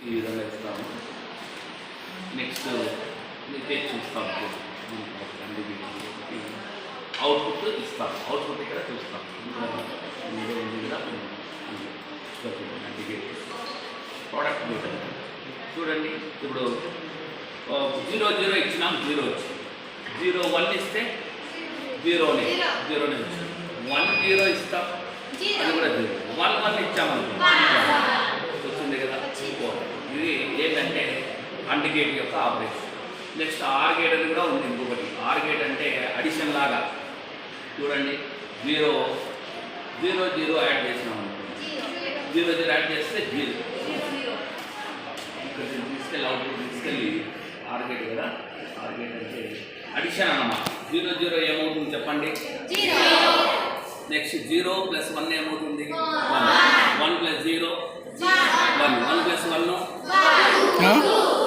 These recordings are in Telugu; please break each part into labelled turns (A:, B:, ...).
A: ఈ విధంగా ఇస్తాము. నెక్స్ట్ మీకే చూస్తాము, అవుట్పుట్ ఇస్తాం. అవుట్పుట్ ఇక్కడ చూస్తాం. ప్రోడక్ట్ మీటర్ చూడండి. ఇప్పుడు 0 0 ఇచ్చినాం, 0 వచ్చింది. 0 1 ఇస్తే 0నే వచ్చింది. 1 0 ఇస్తాం, అది కూడా 0. 1 1 ఇచ్చామనుకో వచ్చింది కదా. ఇది ఏంటంటే AND గేట్ యొక్క ఆపరేషన్. నెక్స్ట్ ఆర్ గేట్ అని కూడా ఉంది ఇంకొకటి. ఆర్ గేట్ అంటే అడిషన్ లాగా. చూడండి, 0 0 0 యాడ్ చేసినాం అనుకో, 0 0 యాడ్ చేస్తే 0. ఇక్కడ తీసుకెళ్ళి అవుట్పుట్ తీసుకెళ్ళి ఆర్ గేట్ కదా. ఆర్ గేట్ అంటే అడిషన్ అన్నమాట. 0 0 ఏమవుతుంది చెప్పండి? నెక్స్ట్ 0 + 1 ఏమవుతుంది? 1. 1 + 0 1. 1 + 1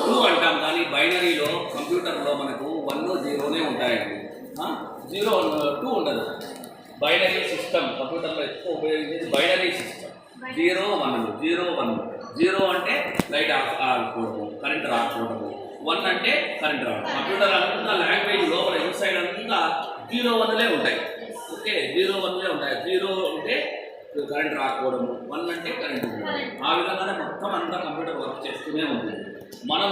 A: 2 అంటాం. కానీ బైనరీలో కంప్యూటర్లో మనకు 1 0నే ఉంటాయండి. 0 2 ఉండదు. బైనరీ సిస్టమ్ కంప్యూటర్లో ఎక్కువ ఉపయోగించేది బైనరీ సిస్టమ్. 0 1 0 1. 0 అంటే లైట్ ఆగిపోవడము, కరెంట్ రాకపోవడము. 1 అంటే కరెంట్ రావడం. కంప్యూటర్ అంతా లాంగ్వేజ్ లోపల ఇన్సైడ్ అంతా 0 1లే ఉంటాయి. ఓకే, 0 1లే ఉంటాయి. 0 అంటే కరెంట్ రాకపోవడము, 1 అంటే కరెంట్ ఉండడం. ఆ విధంగానే మొత్తం అంతా కంప్యూటర్ వర్క్ చేస్తూనే ఉంటుంది. మనం